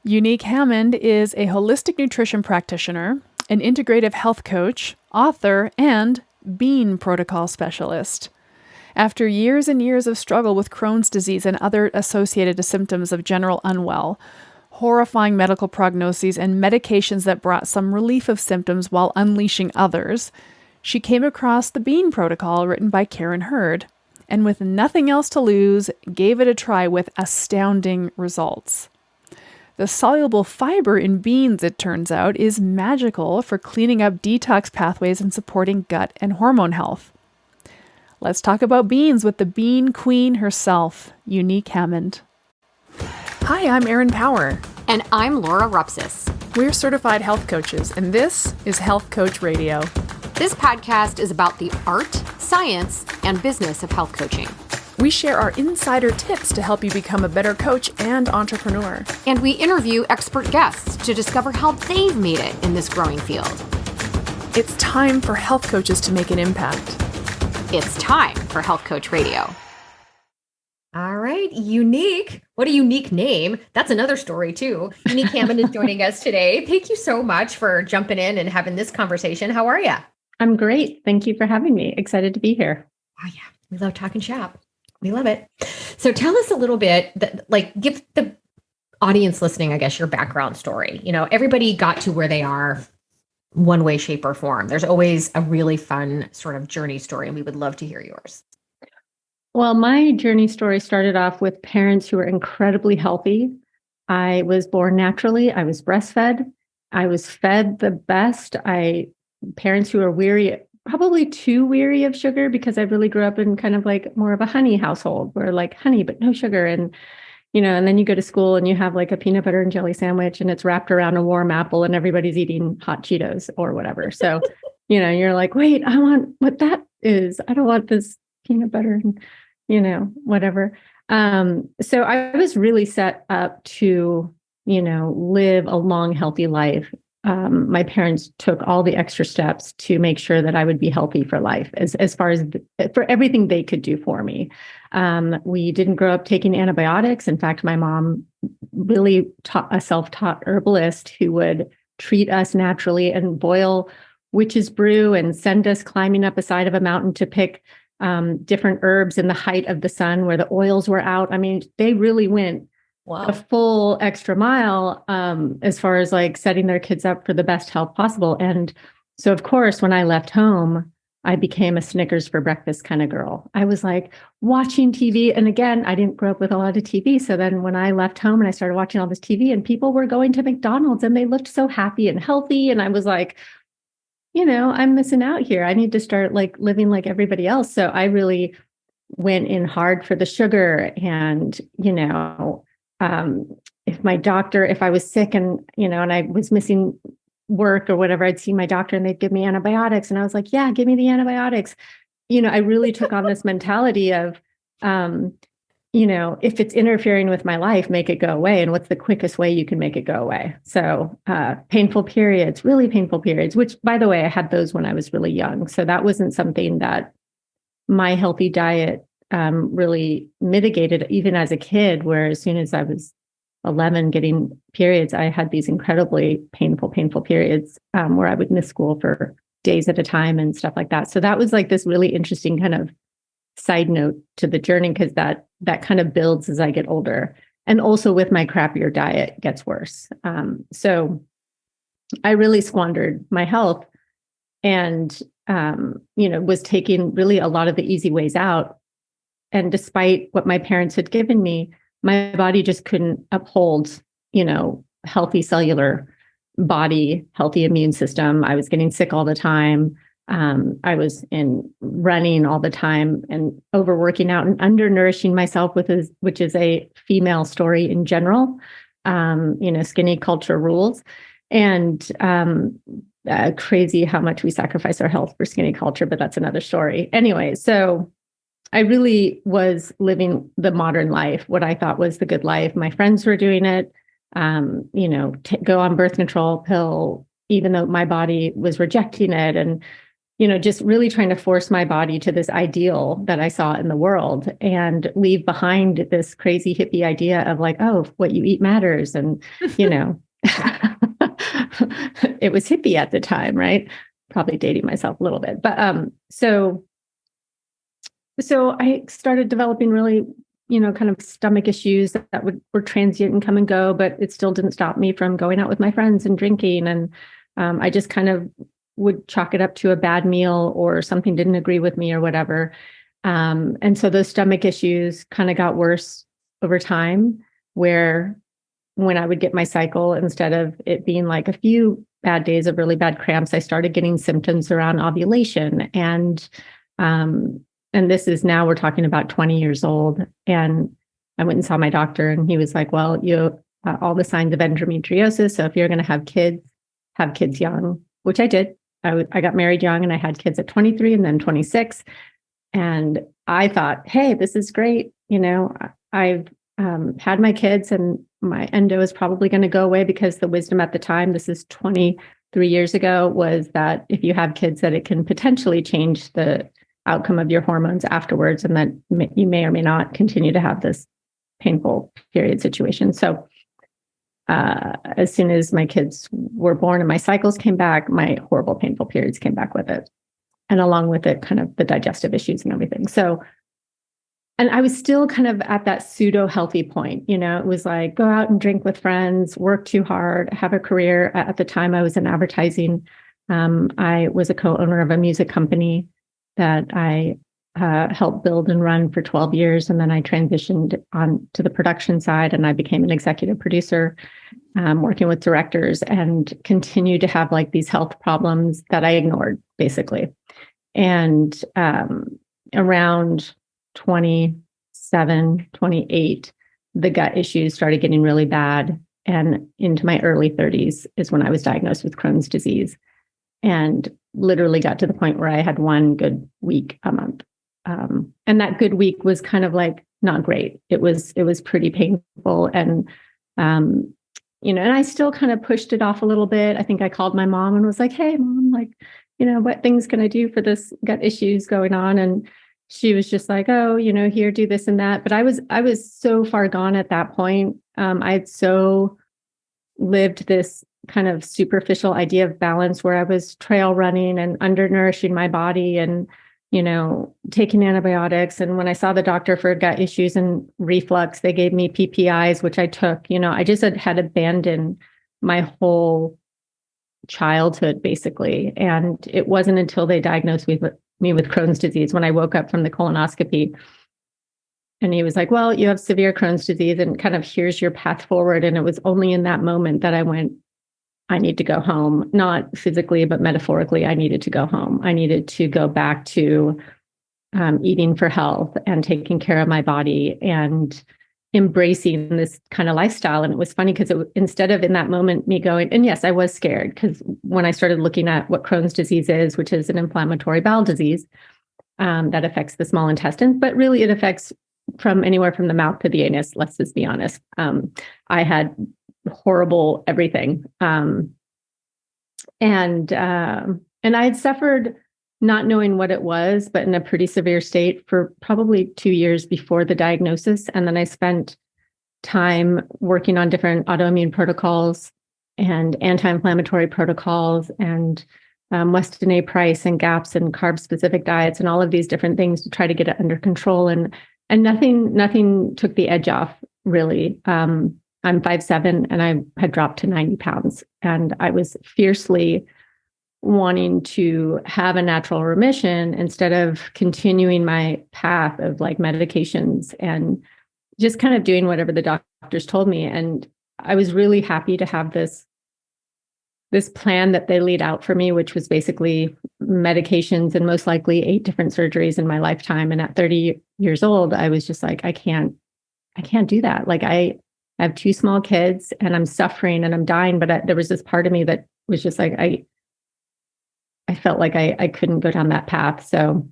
Unique Hammond is a holistic nutrition practitioner, an integrative health coach, author, and bean protocol specialist. After years and years of struggle with Crohn's disease and other associated symptoms of general unwell, horrifying medical prognoses, and medications that brought some relief of symptoms while unleashing others, she came across the bean protocol written by Karen Hurd, and with nothing else to lose, gave it a try with astounding results. The soluble fiber in beans, it turns out, is magical for cleaning up detox pathways and supporting gut and hormone health. Let's talk about beans with the bean queen herself, Unique Hammond. Hi, I'm Erin Power. And I'm Laura Rupsis. We're certified health coaches, and this is Health Coach Radio. This podcast is about the art, science, and business of health coaching. We share our insider tips to help you become a better coach and entrepreneur. And we interview expert guests to discover how they've made it in this growing field. It's time for health coaches to make an impact. It's time for Health Coach Radio. All right, Unique. What a unique name. That's another story too. Unique Hammond is joining us today. Thank you so much for jumping in and having this conversation. How are you? I'm great. Thank you for having me. Excited to be here. Oh yeah, we love talking shop. We love it. So tell us a little bit, give the audience listening, I guess, your background story. You know, everybody got to where they are one way, shape, or form. There's always a really fun sort of journey story, and we would love to hear yours. Well, my journey story started off with parents who were incredibly healthy. I was born naturally. I was breastfed. I was fed the best. Parents who are weary, probably too weary of sugar, because I really grew up in kind of like more of a honey household where like honey, but no sugar. And, and then you go to school and you have like a peanut butter and jelly sandwich and it's wrapped around a warm apple and everybody's eating hot Cheetos or whatever. So, you're like, wait, I want what that is. I don't want this peanut butter and, whatever. So I was really set up to, live a long, healthy life. My parents took all the extra steps to make sure that I would be healthy for life as far as for everything they could do for me. We didn't grow up taking antibiotics. In fact, my mom really taught a self-taught herbalist who would treat us naturally and boil witch's brew and send us climbing up a side of a mountain to pick different herbs in the height of the sun where the oils were out. I mean, they really went a full extra mile as far as like setting their kids up for the best health possible. And so, of course, when I left home, I became a Snickers for breakfast kind of girl. I was like watching TV. And again, I didn't grow up with a lot of TV. So then when I left home and I started watching all this TV and people were going to McDonald's and they looked so happy and healthy. And I was like, I'm missing out here. I need to start like living like everybody else. So I really went in hard for the sugar and, if I was sick and I was missing work or whatever, I'd see my doctor and they'd give me antibiotics. And I was like, yeah, give me the antibiotics. I really took on this mentality of, if it's interfering with my life, make it go away. And what's the quickest way you can make it go away? So painful periods, really painful periods, which, by the way, I had those when I was really young. So that wasn't something that my healthy diet really mitigated even as a kid, where as soon as I was 11 getting periods, I had these incredibly painful periods where I would miss school for days at a time and stuff like that. So that was like this really interesting kind of side note to the journey, because that kind of builds as I get older. And also with my crappier diet gets worse. So I really squandered my health and, was taking really a lot of the easy ways out. And despite what my parents had given me, my body just couldn't uphold, healthy cellular body, healthy immune system. I was getting sick all the time. I was running all the time and overworking out and undernourishing myself, which is a female story in general. Skinny culture rules, and crazy how much we sacrifice our health for skinny culture, but that's another story. Anyway, so I really was living the modern life, what I thought was the good life. My friends were doing it, go on birth control pill, even though my body was rejecting it. And, just really trying to force my body to this ideal that I saw in the world and leave behind this crazy hippie idea of like, oh, what you eat matters. And, it was hippie at the time, right? Probably dating myself a little bit. But so I started developing really, kind of stomach issues that were transient and come and go, but it still didn't stop me from going out with my friends and drinking. And I just kind of would chalk it up to a bad meal or something didn't agree with me or whatever. And so those stomach issues kind of got worse over time, where when I would get my cycle, instead of it being like a few bad days of really bad cramps, I started getting symptoms around ovulation. And this is now we're talking about 20 years old. And I went and saw my doctor and he was like, well, you all the signs of endometriosis. So if you're going to have kids young, which I did. I got married young and I had kids at 23 and then 26. And I thought, hey, this is great. I've had my kids and my endo is probably going to go away, because the wisdom at the time, this is 23 years ago, was that if you have kids, that it can potentially change the outcome of your hormones afterwards, and that you may or may not continue to have this painful period situation. So as soon as my kids were born and my cycles came back, my horrible, painful periods came back with it. And along with it, kind of the digestive issues and everything. So, and I was still kind of at that pseudo healthy point. It was like, go out and drink with friends, work too hard, have a career. At the time I was in advertising. I was a co-owner of a music company that I helped build and run for 12 years. And then I transitioned on to the production side and I became an executive producer, working with directors, and continued to have like these health problems that I ignored basically. And around 27, 28, the gut issues started getting really bad. And into my early 30s is when I was diagnosed with Crohn's disease, and literally got to the point where I had one good week a month. And that good week was kind of like not great. It was pretty painful. And, and I still kind of pushed it off a little bit. I think I called my mom and was like, hey, mom, like, what things can I do for this gut issues going on? And she was just like, oh, here, do this and that. But I was so far gone at that point. I had so lived this kind of superficial idea of balance, where I was trail running and undernourishing my body and, taking antibiotics. And when I saw the doctor for gut issues and reflux, they gave me PPIs, which I took. I just had abandoned my whole childhood basically. And it wasn't until they diagnosed me with Crohn's disease, when I woke up from the colonoscopy, and he was like, well, you have severe Crohn's disease and kind of here's your path forward. And it was only in that moment that I went, I need to go home, not physically, but metaphorically. I needed to go home. I needed to go back to eating for health and taking care of my body and embracing this kind of lifestyle. And it was funny because instead of in that moment me going, and yes, I was scared, because when I started looking at what Crohn's disease is, which is an inflammatory bowel disease that affects the small intestine, but really it affects from anywhere from the mouth to the anus. Let's just be honest. I had horrible everything. And I had suffered not knowing what it was, but in a pretty severe state for probably 2 years before the diagnosis. And then I spent time working on different autoimmune protocols and anti-inflammatory protocols and Weston A. Price and GAPS and carb-specific diets and all of these different things to try to get it under control. And nothing took the edge off, really. I'm 5'7", and I had dropped to 90 pounds. And I was fiercely wanting to have a natural remission instead of continuing my path of like medications and just kind of doing whatever the doctors told me. And I was really happy to have this plan that they laid out for me, which was basically medications and most likely 8 different surgeries in my lifetime. And at 30 years old, I was just like, I can't do that. Like I have 2 small kids and I'm suffering and I'm dying. But there was this part of me that was just like, I felt like I couldn't go down that path. So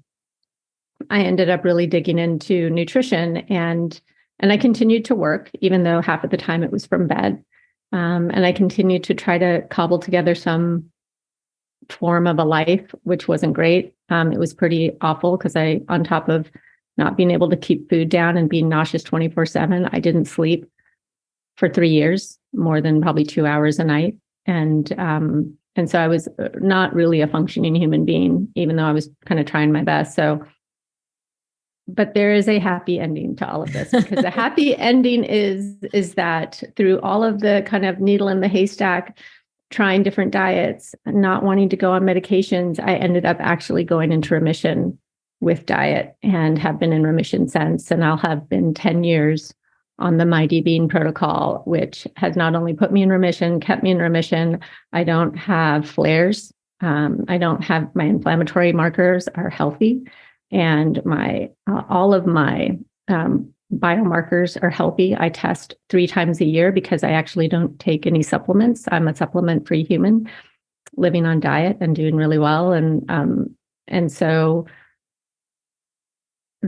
I ended up really digging into nutrition, and I continued to work, even though half of the time it was from bed. And I continued to try to cobble together some form of a life, which wasn't great. It was pretty awful because on top of not being able to keep food down and being nauseous 24/7, I didn't sleep for 3 years, more than probably 2 hours a night. And so I was not really a functioning human being, even though I was kind of trying my best. So, but there is a happy ending to all of this, because the happy ending is that through all of the kind of needle in the haystack, trying different diets, not wanting to go on medications, I ended up actually going into remission with diet and have been in remission since. And I'll have been 10 years on the Mighty Bean protocol, which has not only put me in remission, kept me in remission. I don't have flares. I don't have, my inflammatory markers are healthy, and all of my biomarkers are healthy. I test 3 times a year because I actually don't take any supplements. I'm a supplement-free human living on diet and doing really well. And so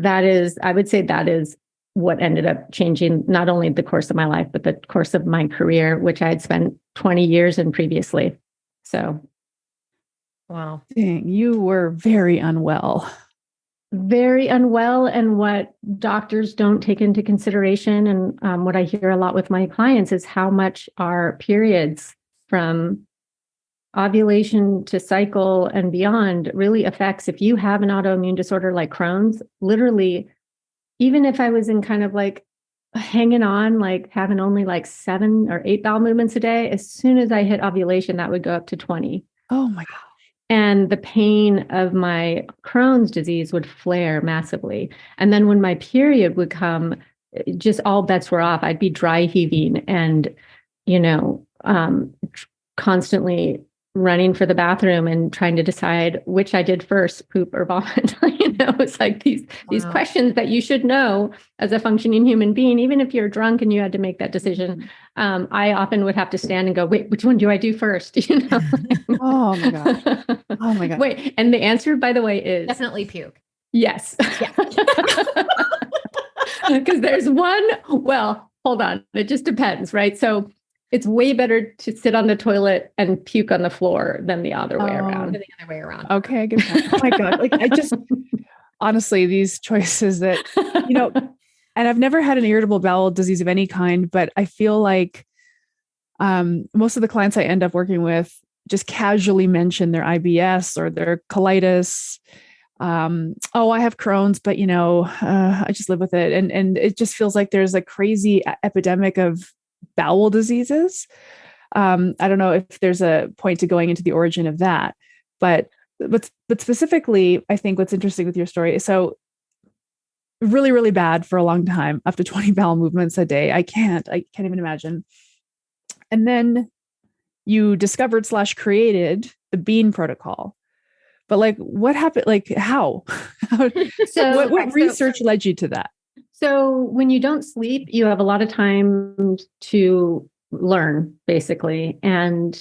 I would say that is what ended up changing not only the course of my life, but the course of my career, which I had spent 20 years in previously. So. Wow. Dang, you were very unwell. Very unwell. And what doctors don't take into consideration, and what I hear a lot with my clients, is how much our periods from ovulation to cycle and beyond really affects. If you have an autoimmune disorder like Crohn's, literally, even if I was in kind of like hanging on, like having only like 7 or 8 bowel movements a day, as soon as I hit ovulation, that would go up to 20. Oh my God. And the pain of my Crohn's disease would flare massively. And then when my period would come, just all bets were off. I'd be dry heaving and, constantly running for the bathroom and trying to decide which I did first, poop or vomit. It's like these questions that you should know as a functioning human being, even if you're drunk and you had to make that decision. I often would have to stand and go, wait, which one do I do first? Oh my God. Oh my God. Wait, and the answer, by the way, is Definitely puke. yes. Because there's one, well, hold on. It just depends, right? So it's way better to sit on the toilet and puke on the floor than the other way around. The other way around. Okay, good point. Oh my God. Like, I just, honestly, these choices that, and I've never had an irritable bowel disease of any kind, but I feel like most of the clients I end up working with just casually mention their IBS or their colitis. I have Crohn's, but I just live with it. And it just feels like there's a crazy epidemic of bowel diseases. I don't know if there's a point to going into the origin of that, but specifically, I think what's interesting with your story is so really, really bad for a long time, up to 20 bowel movements a day. I can't even imagine. And then you discovered / created the Bean protocol. But like, what happened? Like, how? So what research led you to that? So when you don't sleep, you have a lot of time to learn, basically. And,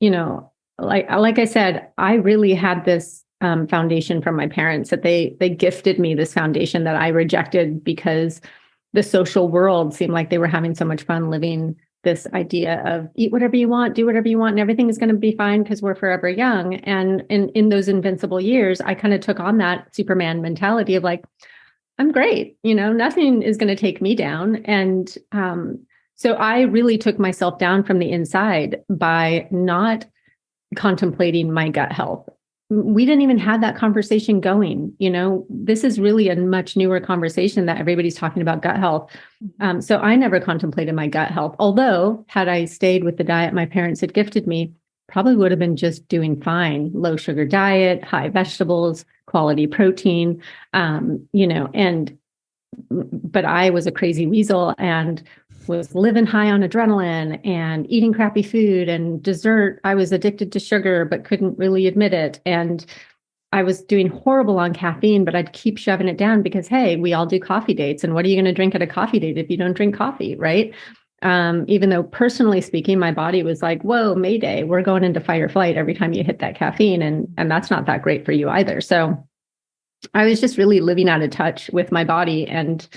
like I said, I really had this foundation from my parents that they gifted me this foundation that I rejected because the social world seemed like they were having so much fun living this idea of eat whatever you want, do whatever you want, and everything is going to be fine because we're forever young. And in those invincible years, I kind of took on that Superman mentality of like, I'm great, nothing is going to take me down. And so I really took myself down from the inside by not contemplating my gut health. We didn't even have that conversation going. This is really a much newer conversation that everybody's talking about gut health. So I never contemplated my gut health. Although had I stayed with the diet my parents had gifted me, probably would have been just doing fine. Low sugar diet, high vegetables, quality protein, but I was a crazy weasel and was living high on adrenaline and eating crappy food and dessert. I was addicted to sugar, but couldn't really admit it. And I was doing horrible on caffeine, but I'd keep shoving it down because, hey, we all do coffee dates. And what are you going to drink at a coffee date if you don't drink coffee, right? Even though personally speaking, my body was like, whoa, Mayday, we're going into fight or flight every time you hit that caffeine. And that's not that great for you either. So I was just really living out of touch with my body and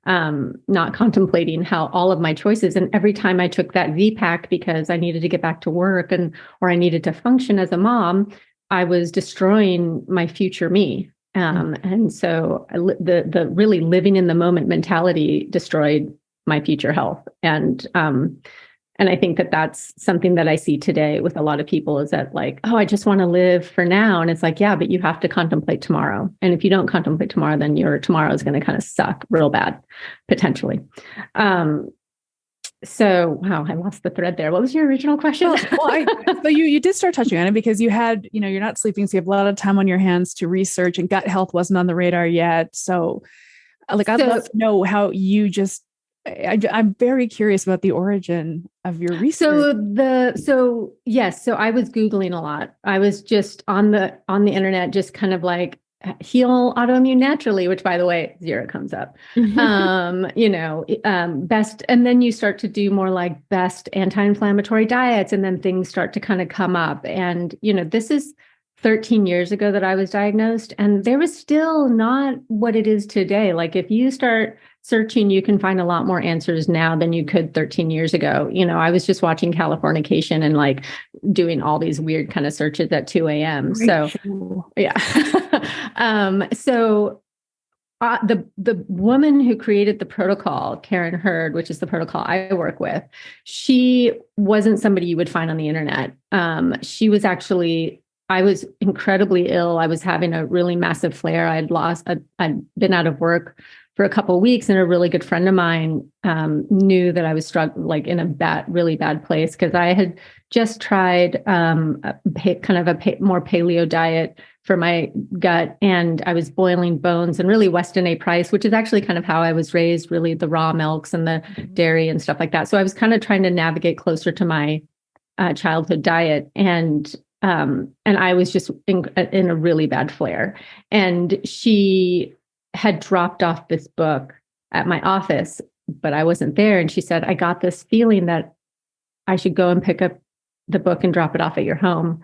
not contemplating how all of my choices. And every time I took that V-Pack because I needed to get back to work or I needed to function as a mom, I was destroying my future me. And so the really living in the moment mentality destroyed my future health. And I think that that's something that I see today with a lot of people is that like, oh, I just want to live for now. And it's like, yeah, but you have to contemplate tomorrow. And if you don't contemplate tomorrow, then your tomorrow is going to kind of suck real bad, potentially. So, wow, I lost the thread there. What was your original question? But you did start touching on it because you had, you're not sleeping. So you have a lot of time on your hands to research, and gut health wasn't on the radar yet. So I'd love to know how you just, I'm very curious about the origin of your research. So I was Googling a lot. I was just on the internet, just kind of like heal autoimmune naturally, which by the way, 0 comes up. Best. And then you start to do more like best anti-inflammatory diets. And then things start to kind of come up. And, this is 13 years ago that I was diagnosed, and there was still not what it is today. Like if you start searching, you can find a lot more answers now than you could 13 years ago. I was just watching Californication and like doing all these weird kind of searches at 2 a.m. So yeah. The woman who created the protocol, Karen Hurd, which is the protocol I work with, she wasn't somebody you would find on the internet. I was incredibly ill. I was having a really massive flare. I'd been out of work for a couple of weeks, and a really good friend of mine knew that I was struggling, like in a really bad place, because I had just tried more paleo diet for my gut, and I was boiling bones and really Weston A. Price, which is actually kind of how I was raised, really the raw milks and the dairy and stuff like that. So I was kind of trying to navigate closer to my childhood diet, and I was just in a really bad flare. And she had dropped off this book at my office, but I wasn't there. And she said, I got this feeling that I should go and pick up the book and drop it off at your home.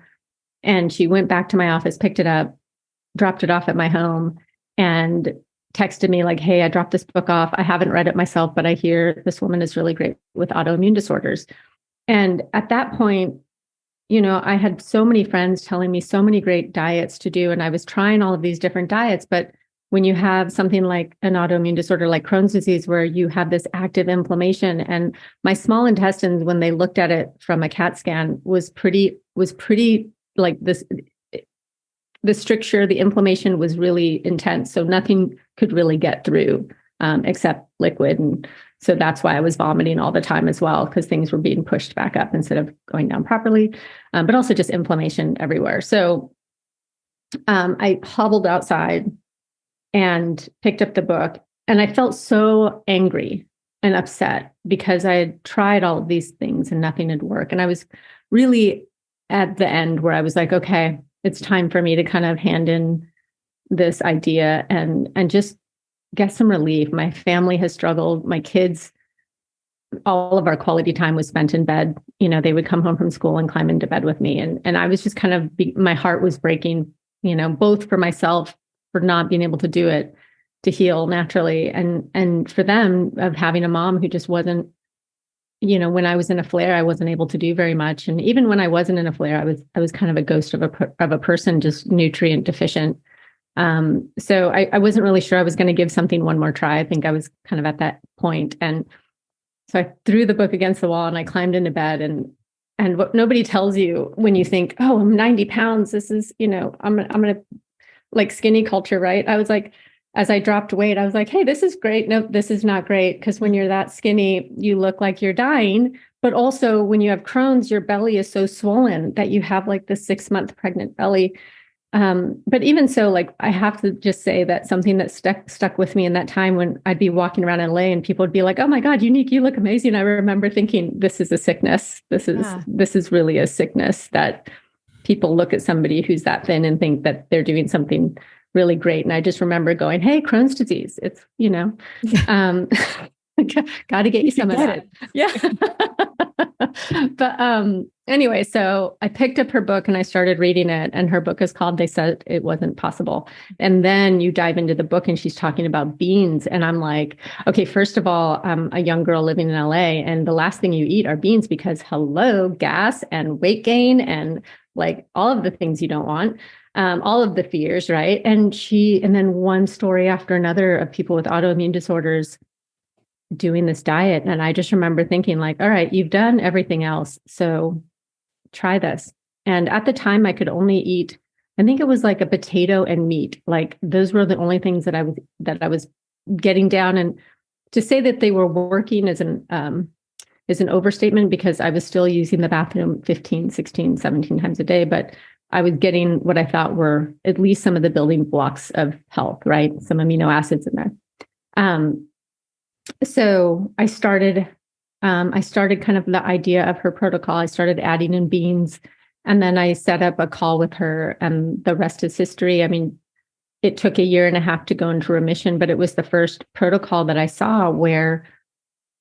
And she went back to my office, picked it up, dropped it off at my home, and texted me like, hey, I dropped this book off. I haven't read it myself, but I hear this woman is really great with autoimmune disorders. And at that point, I had so many friends telling me so many great diets to do, and I was trying all of these different diets. But when you have something like an autoimmune disorder like Crohn's disease, where you have this active inflammation, and my small intestines, when they looked at it from a CAT scan, was pretty like this. The stricture, the inflammation was really intense, so nothing could really get through except liquid. And so that's why I was vomiting all the time as well, because things were being pushed back up instead of going down properly, but also just inflammation everywhere. So I hobbled outside and picked up the book, and I felt so angry and upset because I had tried all of these things and nothing had worked. And I was really at the end where I was like, okay, it's time for me to kind of hand in this idea and just get some relief. My family has struggled. My kids, all of our quality time was spent in bed. They would come home from school and climb into bed with me. And I was just kind of, my heart was breaking, both for myself, for not being able to do it, to heal naturally. And for them, of having a mom who just wasn't, when I was in a flare, I wasn't able to do very much. And even when I wasn't in a flare, I was kind of a ghost of a person, just nutrient deficient. So I wasn't really sure I was going to give something one more try. I think I was kind of at that point. And so I threw the book against the wall and I climbed into bed, and what nobody tells you when you think, oh, I'm 90 pounds. This is, I'm going to like skinny culture, right? I was like, as I dropped weight, I was like, hey, this is great. No, this is not great. Because when you're that skinny, you look like you're dying. But also when you have Crohn's, your belly is so swollen that you have like the 6-month pregnant belly. But even so, like, I have to just say that something that stuck with me in that time, when I'd be walking around LA and people would be like, oh my God, Unique, you look amazing. I remember thinking, this is a sickness. This is really a sickness, that people look at somebody who's that thin and think that they're doing something really great. And I just remember going, hey, Crohn's disease, it's, got to get you some of that. Yeah. But anyway, so I picked up her book and I started reading it. And her book is called They Said It Wasn't Possible. And then you dive into the book and she's talking about beans. And I'm like, okay, first of all, I'm a young girl living in LA. And the last thing you eat are beans because hello, gas and weight gain and like all of the things you don't want. All of the fears, right? And then one story after another of people with autoimmune disorders doing this diet. And I just remember thinking like, all right, you've done everything else. So try this. And at the time I could only eat, I think it was like a potato and meat. Like those were the only things that I was getting down. And to say that they were working is an overstatement because I was still using the bathroom 15, 16, 17 times a day, but I was getting what I thought were at least some of the building blocks of health, right? Some amino acids in there. So I started kind of the idea of her protocol. I started adding in beans and then I set up a call with her and the rest is history. I mean, it took 1.5 years to go into remission, but it was the first protocol that I saw where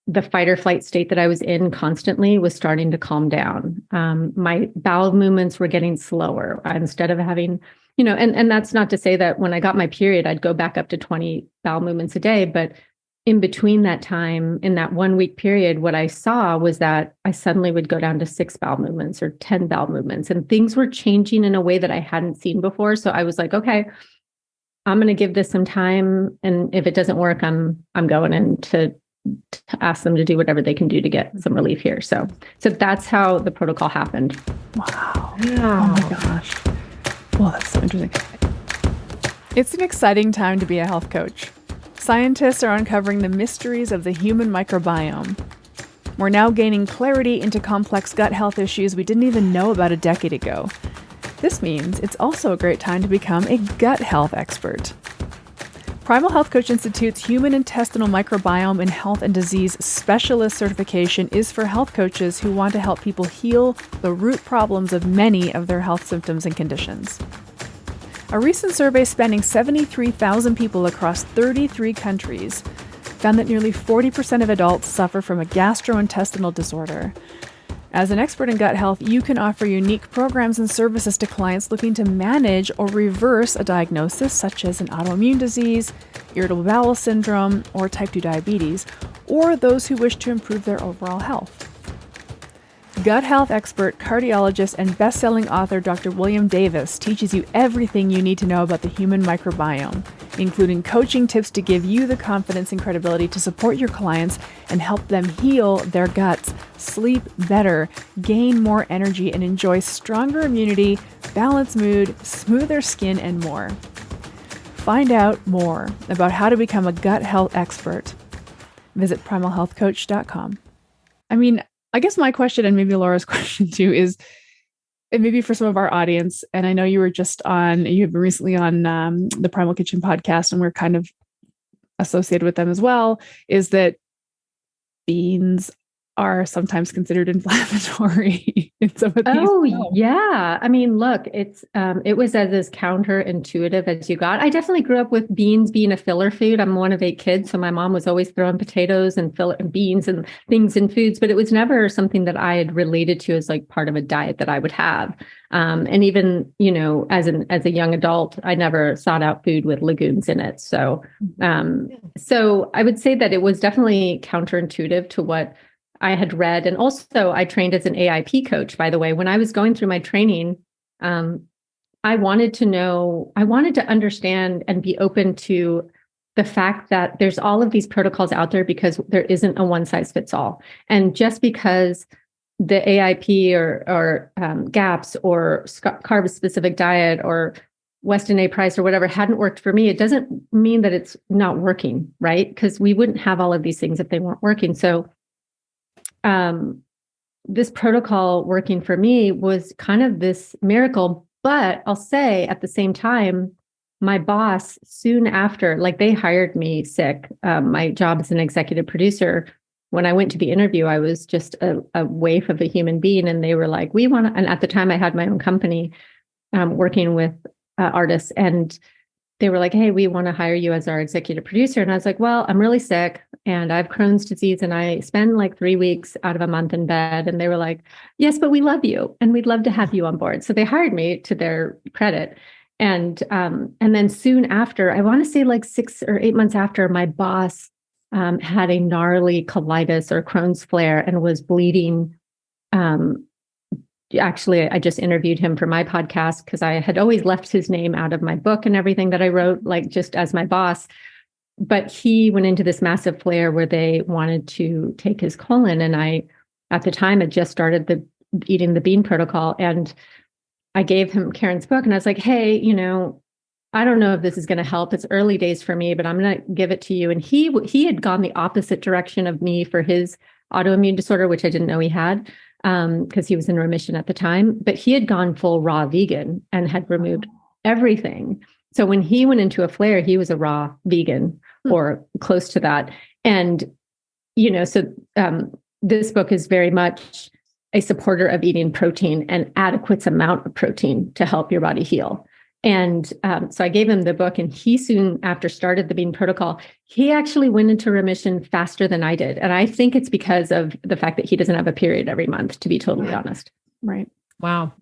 the fight or flight state that I was in constantly was starting to calm down. My bowel movements were getting slower instead of having, and that's not to say that when I got my period, I'd go back up to 20 bowel movements a day. But in between that time, in that 1 week period, what I saw was that I suddenly would go down to 6 bowel movements or 10 bowel movements, and things were changing in a way that I hadn't seen before. So I was like, okay, I'm going to give this some time. And if it doesn't work, I'm going in to ask them to do whatever they can do to get some relief here. So that's how the protocol happened. Wow. Oh my gosh. Well, that's so interesting. It's an exciting time to be a health coach. Scientists are uncovering the mysteries of the human microbiome. We're now gaining clarity into complex gut health issues we didn't even know about a decade ago. This means it's also a great time to become a gut health expert. Primal Health Coach Institute's Human Intestinal Microbiome and Health and Disease Specialist certification is for health coaches who want to help people heal the root problems of many of their health symptoms and conditions. A recent survey spanning 73,000 people across 33 countries found that nearly 40% of adults suffer from a gastrointestinal disorder. As an expert in gut health, you can offer unique programs and services to clients looking to manage or reverse a diagnosis such as an autoimmune disease, irritable bowel syndrome, or type 2 diabetes, or those who wish to improve their overall health. Gut health expert, cardiologist, and best-selling author Dr. William Davis teaches you everything you need to know about the human microbiome, including coaching tips to give you the confidence and credibility to support your clients and help them heal their guts, sleep better, gain more energy, and enjoy stronger immunity, balanced mood, smoother skin, and more. Find out more about how to become a gut health expert. Visit primalhealthcoach.com. I guess my question, and maybe Laura's question too, is, and maybe for some of our audience, and I know you've been recently on the Primal Kitchen podcast, and we're kind of associated with them as well, is that beans are sometimes considered inflammatory in some of these. Oh, yeah. I mean, look, it was as counterintuitive as you got. I definitely grew up with beans being a filler food. I'm one of 8 kids, so my mom was always throwing potatoes and beans and things in foods, but it was never something that I had related to as like part of a diet that I would have. And even, as a young adult, I never sought out food with legumes in it. So I would say that it was definitely counterintuitive to what I had read. And also I trained as an AIP coach, by the way. When I was going through my training, I wanted to understand and be open to the fact that there's all of these protocols out there because there isn't a one size fits all. And just because the AIP or GAPS or carb specific diet or Weston A. Price or whatever hadn't worked for me, it doesn't mean that it's not working, right? Because we wouldn't have all of these things if they weren't working. So this protocol working for me was kind of this miracle. But I'll say at the same time, my boss soon after, like they hired me sick. My job as an executive producer. When I went to the interview, I was just a waif of a human being. And they were like, and at the time I had my own company working with artists. And they were like, hey, we want to hire you as our executive producer. And I was like, well, I'm really sick and I have Crohn's disease and I spend like 3 weeks out of a month in bed. And they were like, yes, but we love you and we'd love to have you on board. So they hired me, to their credit. And then soon after, I want to say like 6 or 8 months after, my boss had a gnarly colitis or Crohn's flare and was bleeding. Actually, I just interviewed him for my podcast because I had always left his name out of my book and everything that I wrote, like just as my boss. But he went into this massive flare where they wanted to take his colon. And I, at the time, had just started eating the bean protocol. And I gave him Karen's book and I was like, hey, I don't know if this is going to help. It's early days for me, but I'm going to give it to you. And he had gone the opposite direction of me for his autoimmune disorder, which I didn't know he had, because he was in remission at the time. But he had gone full raw vegan and had removed everything. So when he went into a flare, he was a raw vegan or close to that. And, this book is very much a supporter of eating protein and adequate amount of protein to help your body heal. And so I gave him the book, and he soon after started the Bean Protocol. He actually went into remission faster than I did. And I think it's because of the fact that he doesn't have a period every month, to be totally honest. Right. Wow.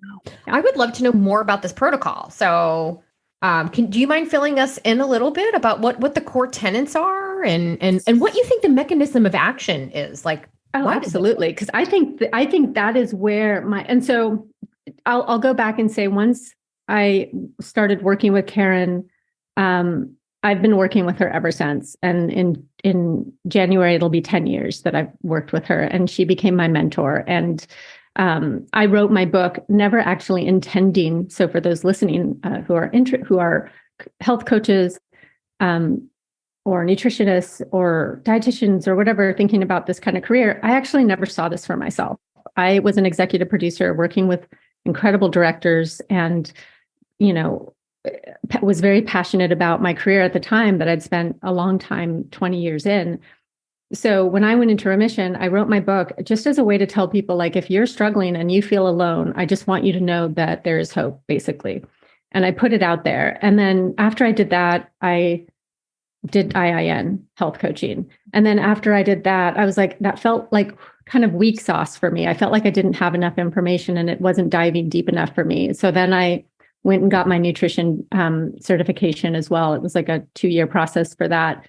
I would love to know more about this protocol. So do you mind filling us in a little bit about what the core tenets are and what you think the mechanism of action is? Like, oh, absolutely. Because I think that is where and so I'll go back and say, once I started working with Karen, I've been working with her ever since. And in January, it'll be 10 years that I've worked with her, and she became my mentor. And I wrote my book, never actually intending. So for those listening who are health coaches or nutritionists or dietitians or whatever, thinking about this kind of career, I actually never saw this for myself. I was an executive producer working with incredible directors and, was very passionate about my career at the time that I'd spent a long time, 20 years in. So when I went into remission, I wrote my book just as a way to tell people, like, if you're struggling and you feel alone, I just want you to know that there is hope, basically. And I put it out there. And then after I did that, I did IIN health coaching. And then after I did that, I was like, that felt like kind of weak sauce for me. I felt like I didn't have enough information and it wasn't diving deep enough for me. So then I went and got my nutrition certification as well. It was like a 2-year process for that.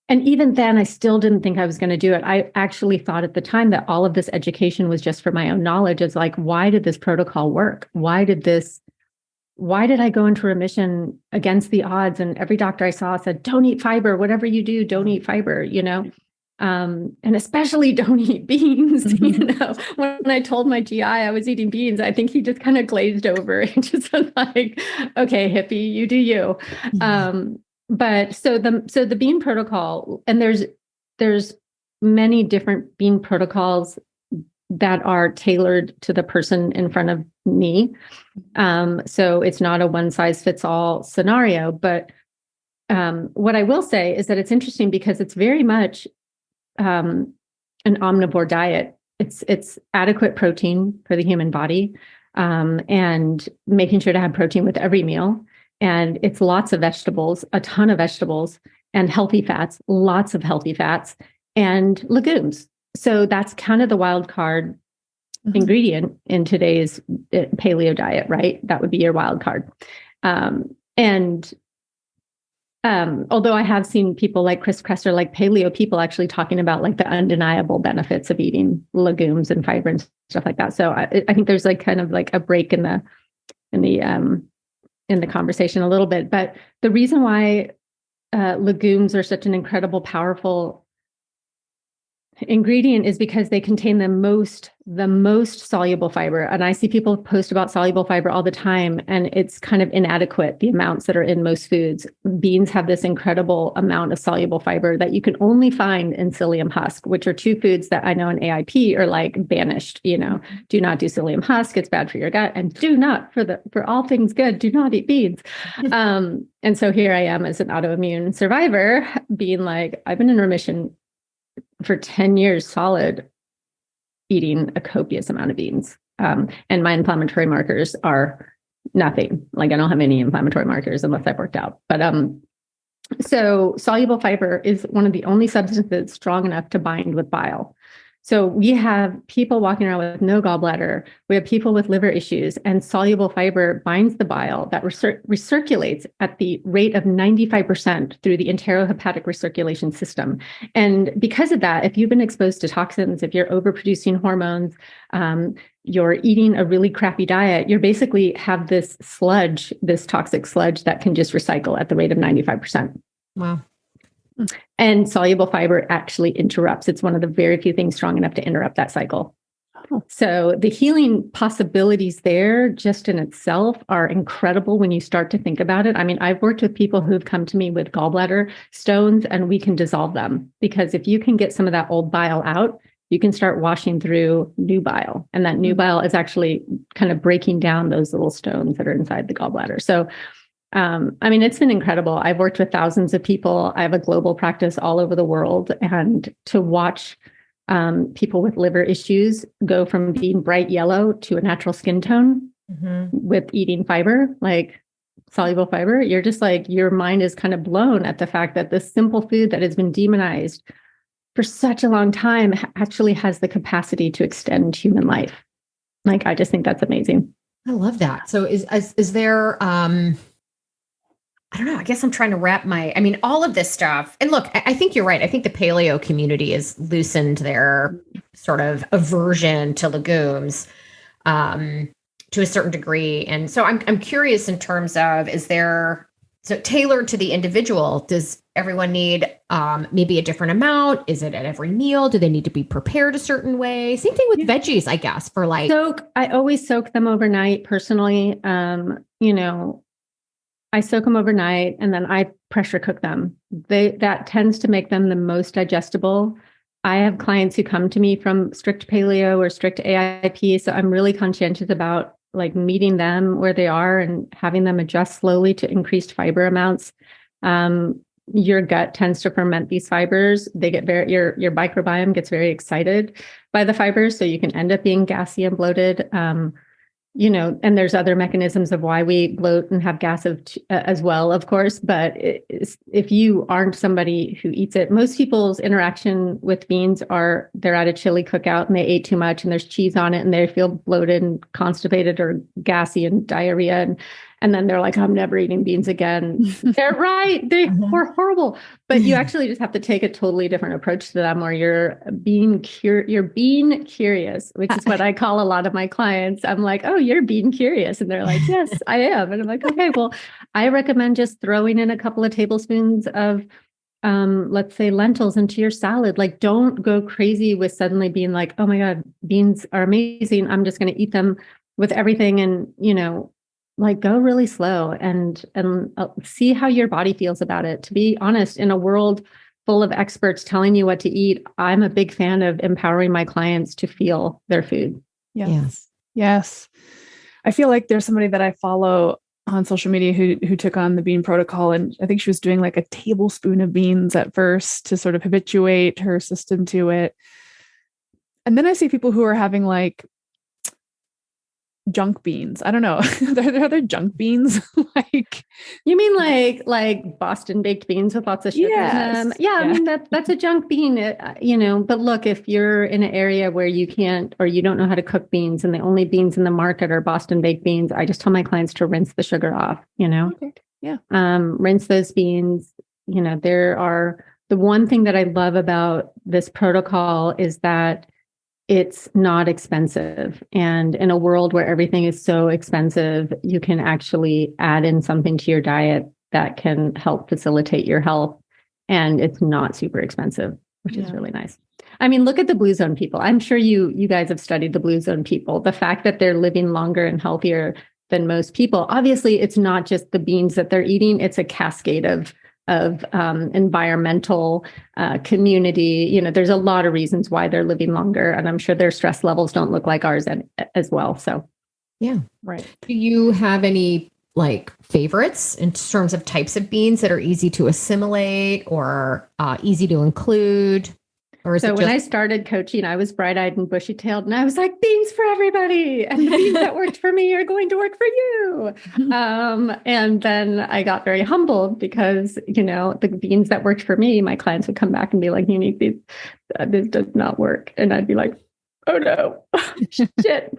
And even then, I still didn't think I was going to do it. I actually thought at the time that all of this education was just for my own knowledge. It's like, why did this protocol work? Why did I go into remission against the odds? And every doctor I saw said, don't eat fiber, whatever you do, don't eat fiber, and especially don't eat beans. When I told my GI I was eating beans, I think he just kind of glazed over and just was like, okay, hippie, you do you. But so the bean protocol, and there's many different bean protocols that are tailored to the person in front of me. So it's not a one size fits all scenario, but what I will say is that it's interesting because it's very much an omnivore diet. It's adequate protein for the human body, and making sure to have protein with every meal. And it's lots of vegetables, a ton of vegetables, and healthy fats, lots of healthy fats, and legumes. So that's kind of the wild card ingredient in today's paleo diet, right? That would be your wild card. Although I have seen people like Chris Kresser, like paleo people, actually talking about like the undeniable benefits of eating legumes and fiber and stuff like that. So I think there's like kind of like a break in the conversation a little bit. But the reason why legumes are such an incredible, powerful ingredient is because they contain the most soluble fiber. And I see people post about soluble fiber all the time, and it's kind of inadequate, the amounts that are in most foods. Beans have this incredible amount of soluble fiber that you can only find in psyllium husk, which are two foods that I know in AIP are like banished. Do not do psyllium husk. It's bad for your gut. And do not, for all things good, do not eat beans. And so here I am as an autoimmune survivor being like, I've been in remission for 10 years solid, eating a copious amount of beans. And my inflammatory markers are nothing. Like I don't have any inflammatory markers unless I've worked out. But so soluble fiber is one of the only substances strong enough to bind with bile. So we have people walking around with no gallbladder. We have people with liver issues, and soluble fiber binds the bile that recirculates at the rate of 95% through the enterohepatic recirculation system. And because of that, if you've been exposed to toxins, if you're overproducing hormones, you're eating a really crappy diet, you basically have this sludge, this toxic sludge that can just recycle at the rate of 95%. Wow. And soluble fiber actually interrupts. It's one of the very few things strong enough to interrupt that cycle. Oh. So the healing possibilities there just in itself are incredible when you start to think about it. I mean, I've worked with people who've come to me with gallbladder stones, and we can dissolve them, because if you can get some of that old bile out, you can start washing through new bile. And that new bile is actually kind of breaking down those little stones that are inside the gallbladder. So I mean, it's been incredible. I've worked with thousands of people. I have a global practice all over the world. And to watch people with liver issues go from being bright yellow to a natural skin tone with eating fiber, like soluble fiber, you're just like, your mind is kind of blown at the fact that this simple food that has been demonized for such a long time actually has the capacity to extend human life. Like, I just think that's amazing. I love that. So is there, I don't know. I guess I'm trying to wrap all of this stuff. And look, I think you're right. I think the paleo community has loosened their sort of aversion to legumes to a certain degree. And so I'm curious in terms of, so tailored to the individual, does everyone need maybe a different amount? Is it at every meal? Do they need to be prepared a certain way? Same thing with veggies, I guess, for like. I always soak them overnight personally. I soak them overnight and then I pressure cook them. That tends to make them the most digestible. I have clients who come to me from strict paleo or strict AIP. So I'm really conscientious about like meeting them where they are and having them adjust slowly to increased fiber amounts. Your gut tends to ferment these fibers. They get your microbiome gets very excited by the fibers. So you can end up being gassy and bloated. And there's other mechanisms of why we bloat and have gas as well, of course. But if you aren't somebody who eats it, most people's interaction with beans they're at a chili cookout and they ate too much and there's cheese on it and they feel bloated and constipated or gassy and diarrhea. And then they're like, I'm never eating beans again. They're right. They were horrible. But you actually just have to take a totally different approach to them, or you're being curious, which is what I call a lot of my clients. I'm like, oh, you're being curious. And they're like, yes, I am. And I'm like, okay, well, I recommend just throwing in a couple of tablespoons of, let's say, lentils into your salad. Like, don't go crazy with suddenly being like, oh my God, beans are amazing. I'm just going to eat them with everything. And, like, go really slow and see how your body feels about it. To be honest, in a world full of experts telling you what to eat, I'm a big fan of empowering my clients to feel their food. Yes. I feel like there's somebody that I follow on social media who took on the bean protocol. And I think she was doing like a tablespoon of beans at first to sort of habituate her system to it. And then I see people who are having like junk beans. I don't know. Are there junk beans? Like, you mean like Boston baked beans with lots of sugar in them? Yeah, I mean that's a junk bean. But look, if you're in an area where you can't or you don't know how to cook beans and the only beans in the market are Boston baked beans, I just tell my clients to rinse the sugar off. Okay. Yeah. Rinse those beans. The one thing that I love about this protocol is that it's not expensive. And in a world where everything is so expensive, you can actually add in something to your diet that can help facilitate your health. And it's not super expensive, which is really nice. I mean, look at the blue zone people. I'm sure you guys have studied the blue zone people. The fact that they're living longer and healthier than most people. Obviously, it's not just the beans that they're eating. It's a cascade of environmental community. There's a lot of reasons why they're living longer, and I'm sure their stress levels don't look like ours as well. So, yeah, right. Do you have any like favorites in terms of types of beans that are easy to assimilate or easy to include? Or is So it when just I started coaching, I was bright-eyed and bushy-tailed, and I was like, beans for everybody. And the beans that worked for me are going to work for you. And then I got very humbled because, the beans that worked for me, my clients would come back and be like, you need these, this does not work. And I'd be like, oh no, shit.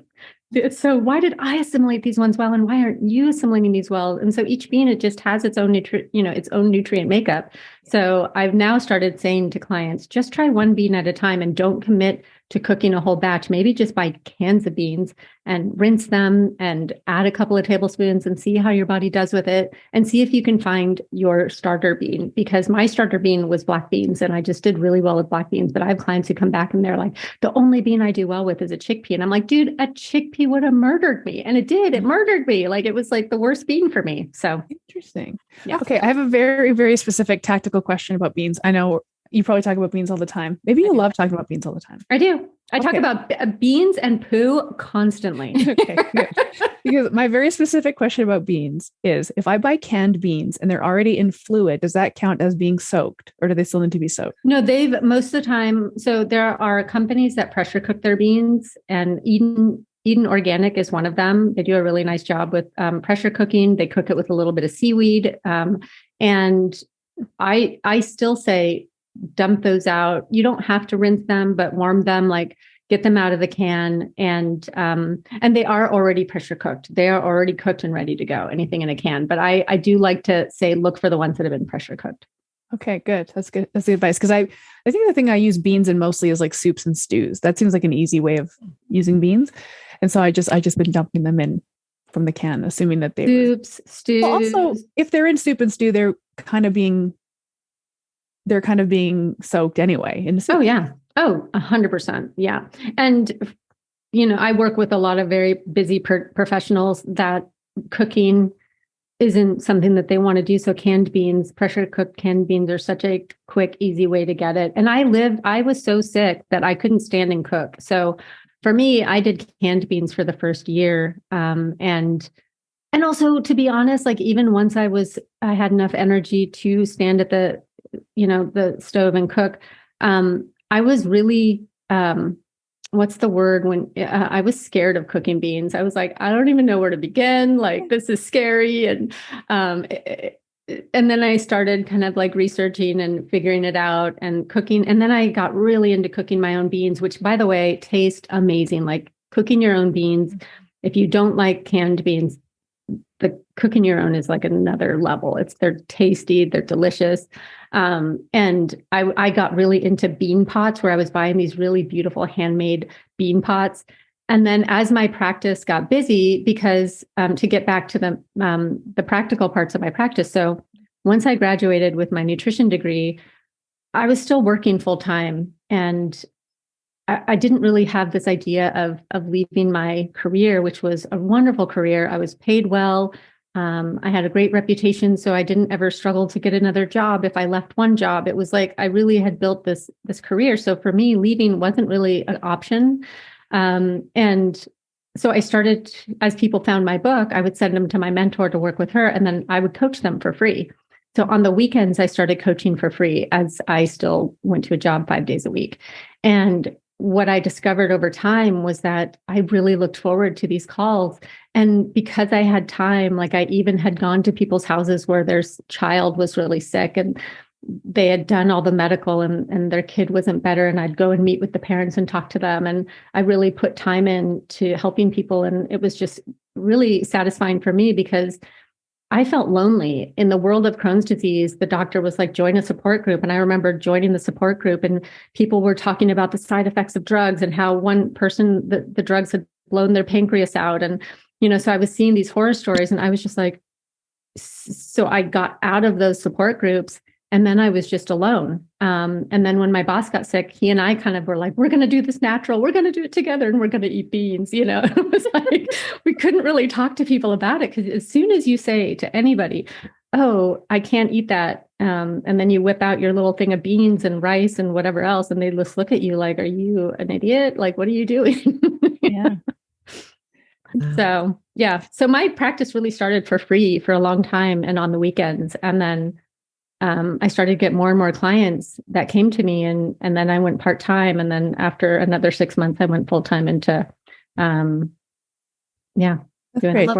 So why did I assimilate these ones well, and why aren't you assimilating these well? And so each bean, it just has its own its own nutrient makeup. So I've now started saying to clients, just try one bean at a time and don't commit to cooking a whole batch. Maybe just buy cans of beans and rinse them and add a couple of tablespoons and see how your body does with it, and see if you can find your starter bean, because my starter bean was black beans and I just did really well with black beans. But I have clients who come back and they're like, the only bean I do well with is a chickpea. And I'm like, dude, a chickpea would have murdered me. And it did. It murdered me. Like, it was like the worst bean for me. So Interesting. yeah. Okay. I have a very, very specific tactical question about beans. I know you probably talk about beans all the time. Maybe you love talking about beans all the time. I do. I talk Okay. about beans and poo constantly. Okay, good. Because my very specific question about beans is, if I buy canned beans and they're already in fluid, does that count as being soaked, or do they still need to be soaked? No, most of the time. So there are companies that pressure cook their beans, and Eden Organic is one of them. They do a really nice job with pressure cooking. They cook it with a little bit of seaweed. And I still say, dump those out. You don't have to rinse them, but warm them, like get them out of the can. And they are already pressure cooked. They are already cooked and ready to go, anything in a can. But I do like to say, look for the ones that have been pressure cooked. Okay, good. That's good. That's the advice. Because I think the thing I use beans in mostly is like soups and stews. That seems like an easy way of using beans. And so I just been dumping them in from the can, assuming that they Soups, stews. Well, also, if they're in soup and stew, they're kind of being soaked anyway. In the soup. Oh yeah. Oh, 100%. Yeah. And, I work with a lot of very busy professionals that cooking isn't something that they want to do. So canned beans, pressure cooked canned beans are such a quick, easy way to get it. And I was so sick that I couldn't stand and cook. So for me, I did canned beans for the first year. And also, to be honest, like, even once I had enough energy to stand at the stove and cook, I was really, what's the word when I was scared of cooking beans. I was like, I don't even know where to begin. Like, this is scary. And then I started kind of like researching and figuring it out and cooking. And then I got really into cooking my own beans, which, by the way, taste amazing. Like, cooking your own beans. If you don't like canned beans, the cooking your own is like another level. They're tasty, they're delicious. And I got really into bean pots, where I was buying these really beautiful handmade bean pots. And then as my practice got busy, because to get back to the practical parts of my practice. So once I graduated with my nutrition degree, I was still working full time, and I didn't really have this idea of leaving my career, which was a wonderful career. I was paid well. I had a great reputation, so I didn't ever struggle to get another job. If I left one job, it was like I really had built this career. So for me, leaving wasn't really an option. And so I started, as people found my book, I would send them to my mentor to work with her, and then I would coach them for free. So on the weekends, I started coaching for free, as I still went to a job 5 days a week. And what I discovered over time was that I really looked forward to these calls. And because I had time, like, I even had gone to people's houses where their child was really sick and they had done all the medical and their kid wasn't better. And I'd go and meet with the parents and talk to them. And I really put time into helping people. And it was just really satisfying for me, because I felt lonely in the world of Crohn's disease. The doctor was like, join a support group. And I remember joining the support group, and people were talking about the side effects of drugs and how one person, the drugs had blown their pancreas out. And, so I was seeing these horror stories, and I was just like, so I got out of those support groups, and then I was just alone. And then when my boss got sick, he and I kind of were like, we're going to do this natural. We're going to do it together, and we're going to eat beans. It was like, we couldn't really talk to people about it, because as soon as you say to anybody, oh, I can't eat that. And then you whip out your little thing of beans and rice and whatever else, and they just look at you like, are you an idiot? Like, what are you doing? Yeah. So, yeah. So my practice really started for free for a long time and on the weekends. And then I started to get more and more clients that came to me, and then I went part-time. And then after another 6 months, I went full-time into, That's great.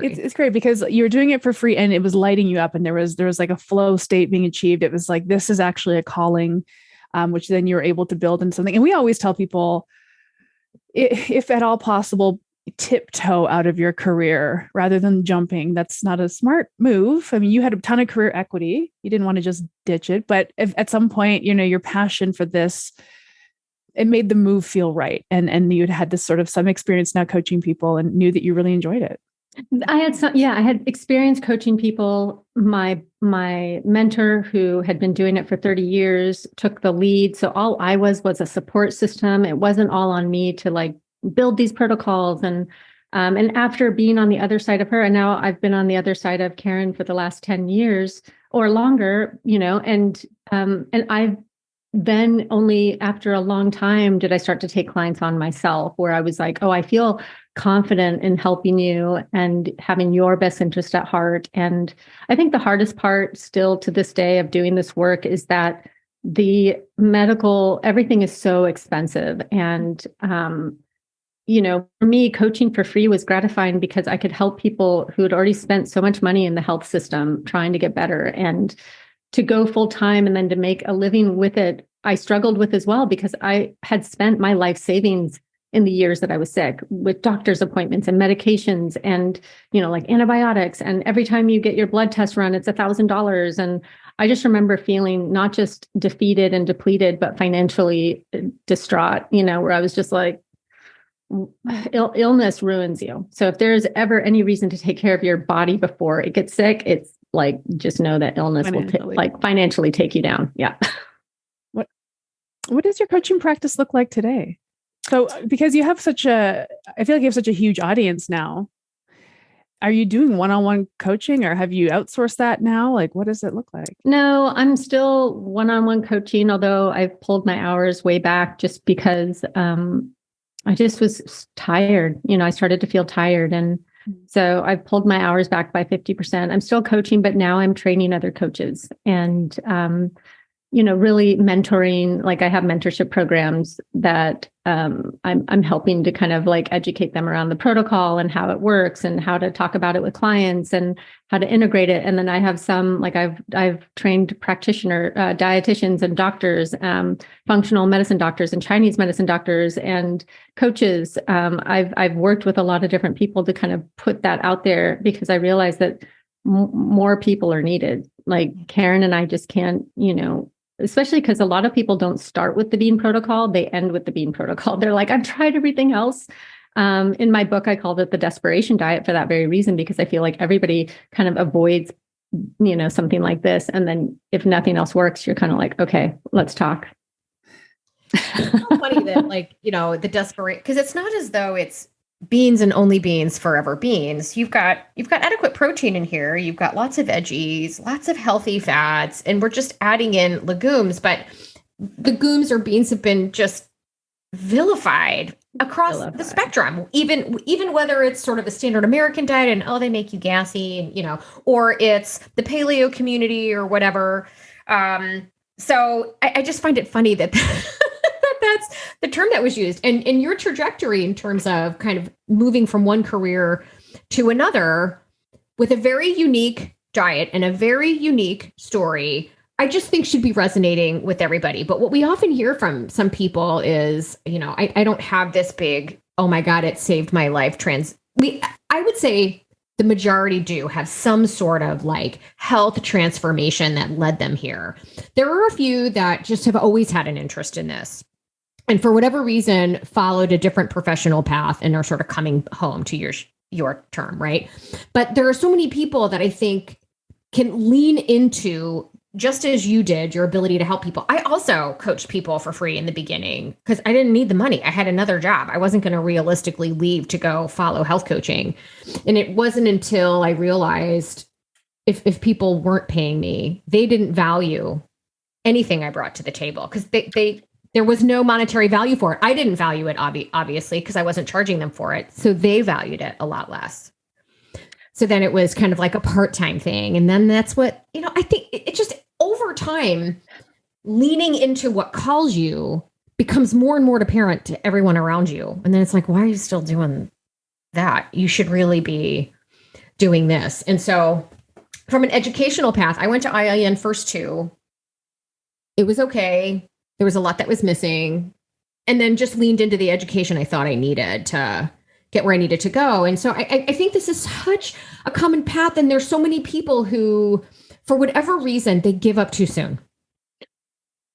It's great because you were doing it for free and it was lighting you up, and there was like a flow state being achieved. It was like, this is actually a calling, which then you're able to build into something. And we always tell people, if at all possible, tiptoe out of your career rather than jumping. That's not a smart move. I mean, you had a ton of career equity. You didn't want to just ditch it, but if at some point, your passion for this, it made the move feel right. And you'd had this sort of some experience now coaching people and knew that you really enjoyed it. I had experience coaching people. My mentor, who had been doing it for 30 years, took the lead. So all I was a support system. It wasn't all on me to like build these protocols. And after being on the other side of her, and now I've been on the other side of Karen for the last 10 years or longer, and I've then only after a long time did I start to take clients on myself, where I was like, oh, I feel confident in helping you and having your best interest at heart. And I think the hardest part still to this day of doing this work is that the medical, everything is so expensive. And, for me, coaching for free was gratifying because I could help people who had already spent so much money in the health system trying to get better. And to go full time and then to make a living with it, I struggled with as well, because I had spent my life savings in the years that I was sick with doctor's appointments and medications and, like antibiotics. And every time you get your blood test run, it's $1,000. And I just remember feeling not just defeated and depleted, but financially distraught, where I was just like, illness ruins you. So if there's ever any reason to take care of your body before it gets sick, it's like, just know that illness will financially take you down. Yeah. What does your coaching practice look like today? So, because you have I feel like you have such a huge audience now. Are you doing one-on-one coaching, or have you outsourced that now? Like, what does it look like? No, I'm still one-on-one coaching, although I've pulled my hours way back just because I just was tired. I started to feel tired. And so I've pulled my hours back by 50%. I'm still coaching, but now I'm training other coaches and, really mentoring. Like, I have mentorship programs that I'm helping to kind of like educate them around the protocol and how it works and how to talk about it with clients and how to integrate it. And then I have some, like I've trained practitioner, dietitians and doctors, functional medicine doctors and Chinese medicine doctors and coaches. I've worked with a lot of different people to kind of put that out there, because I realize that more people are needed. Like Karen and I just can't, especially because a lot of people don't start with the Bean protocol. They end with the Bean protocol. They're like, I've tried everything else. In my book, I called it the desperation diet for that very reason, because I feel like everybody kind of avoids, something like this. And then if nothing else works, you're kind of like, okay, let's talk. It's so funny that the desperate, because it's not as though it's beans and only beans, forever beans. You've got adequate protein in here. You've got lots of veggies, lots of healthy fats, and we're just adding in legumes. But legumes or beans have been just vilified across the spectrum, even whether it's sort of a standard American diet and, they make you gassy, or it's the paleo community or whatever. So I just find it funny that that's the term that was used, and your trajectory in terms of kind of moving from one career to another with a very unique diet and a very unique story, I just think should be resonating with everybody. But what we often hear from some people is, I don't have this big, oh my God, it saved my life I would say the majority do have some sort of like health transformation that led them here. There are a few that just have always had an interest in this, and for whatever reason, followed a different professional path and are sort of coming home to your term, right? But there are so many people that I think can lean into, just as you did, your ability to help people. I also coached people for free in the beginning because I didn't need the money. I had another job. I wasn't going to realistically leave to go follow health coaching. And it wasn't until I realized if people weren't paying me, they didn't value anything I brought to the table, because there was no monetary value for it. I didn't value it, obviously, because I wasn't charging them for it. So they valued it a lot less. So then it was kind of like a part-time thing. And then that's what, I think it just, over time, leaning into what calls you becomes more and more apparent to everyone around you. And then it's like, why are you still doing that? You should really be doing this. And so from an educational path, I went to IIN first too. It was okay. There was a lot that was missing. And then just leaned into the education I thought I needed to get where I needed to go. And so I think this is such a common path. And there's so many people who, for whatever reason, they give up too soon.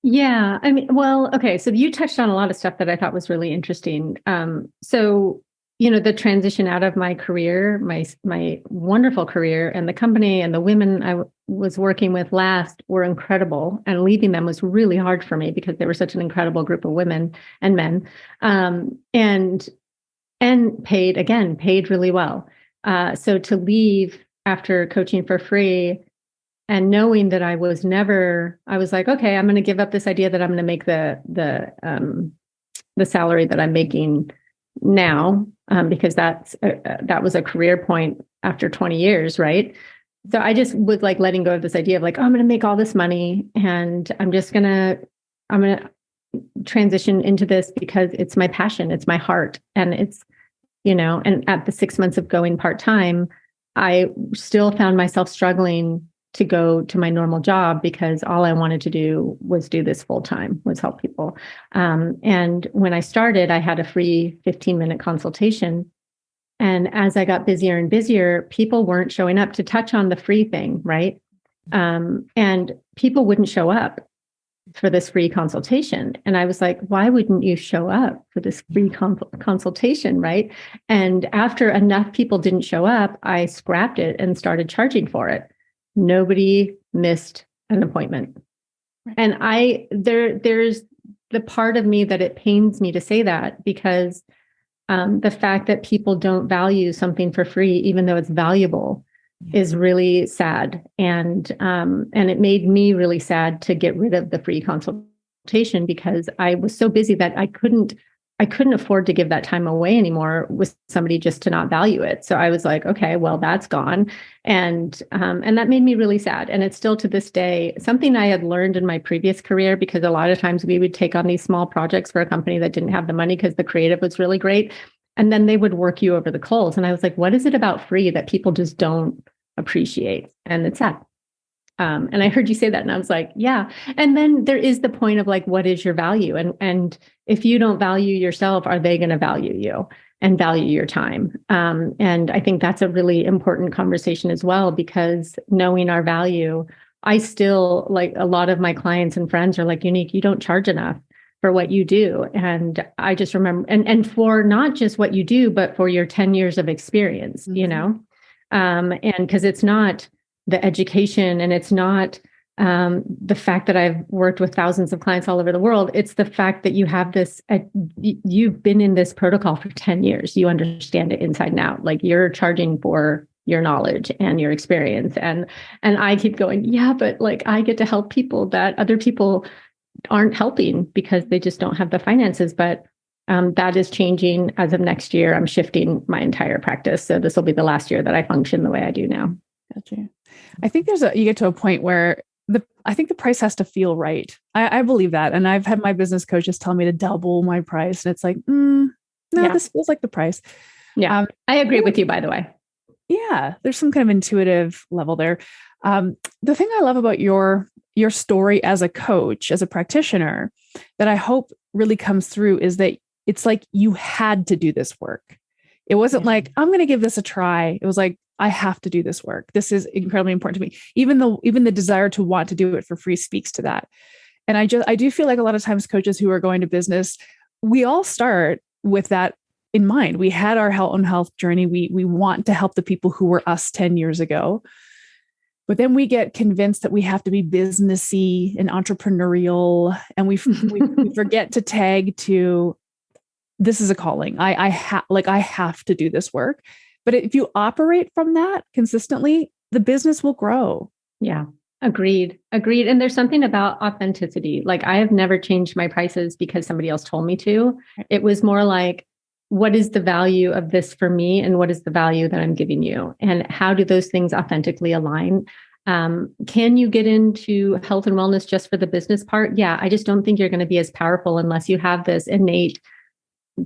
Yeah. I mean, well, okay. So you touched on a lot of stuff that I thought was really interesting. So, the transition out of my career, my wonderful career, and the company and the women I was working with last were incredible, and leaving them was really hard for me because they were such an incredible group of women and men, and paid really well. So to leave after coaching for free and knowing that I was like, okay, I'm going to give up this idea that I'm going to make the salary that I'm making now, because that was a career point after 20 years, right? So I just was like letting go of this idea of like, oh, I'm going to make all this money and I'm going to transition into this because it's my passion, it's my heart. And it's, and at the 6 months of going part-time, I still found myself struggling to go to my normal job because all I wanted to do was do this full time, was help people. And when I started, I had a free 15-minute consultation. And as I got busier and busier, people weren't showing up to touch on the free thing, right? And people wouldn't show up for this free consultation. And I was like, why wouldn't you show up for this free consultation, right? And after enough people didn't show up, I scrapped it and started charging for it. Nobody missed an appointment. Right. And there's the part of me that it pains me to say that, because the fact that people don't value something for free, even though it's valuable, is really sad. And it made me really sad to get rid of the free consultation because I was so busy that I couldn't afford to give that time away anymore with somebody just to not value it. So I was like, okay, well, that's gone. And that made me really sad. And it's still to this day something I had learned in my previous career, because a lot of times we would take on these small projects for a company that didn't have the money because the creative was really great. And then they would work you over the coals. And I was like, what is it about free that people just don't appreciate? And it's sad. And I heard you say that and I was like, yeah. And then there is the point of like, what is your value? And if you don't value yourself, are they going to value you and value your time? And I think that's a really important conversation as well, because knowing our value, I still, like, a lot of my clients and friends are like, Unique, you don't charge enough for what you do. And I just remember, and for not just what you do, but for your 10 years of experience, and because it's not the education, and it's not the fact that I've worked with thousands of clients all over the world. It's the fact that you have this, you've been in this protocol for 10 years. You understand it inside and out. Like, you're charging for your knowledge and your experience. And I keep going, yeah, but like, I get to help people that other people aren't helping because they just don't have the finances. But that is changing as of next year. I'm shifting my entire practice. So this will be the last year that I function the way I do now. Gotcha. I think you get to a point where I think the price has to feel right. I believe that. And I've had my business coaches tell me to double my price. And it's like, this feels like the price. Yeah. I agree with you, by the way. Yeah. There's some kind of intuitive level there. The thing I love about your story as a coach, as a practitioner, that I hope really comes through is that it's like you had to do this work. It wasn't like, I'm going to give this a try. It was like, I have to do this work. This is incredibly important to me. Even the desire to want to do it for free speaks to that. And I do feel like a lot of times coaches who are going to business, we all start with that in mind. We had our own health journey. We want to help the people who were us 10 years ago. But then we get convinced that we have to be businessy and entrepreneurial. And we forget to tag to, this is a calling. I have to do this work. But if you operate from that consistently, the business will grow. Yeah, agreed. And there's something about authenticity. Like, I have never changed my prices because somebody else told me to. It was more like, what is the value of this for me? And what is the value that I'm giving you? And how do those things authentically align? Can you get into health and wellness just for the business part? Yeah, I just don't think you're going to be as powerful unless you have this innate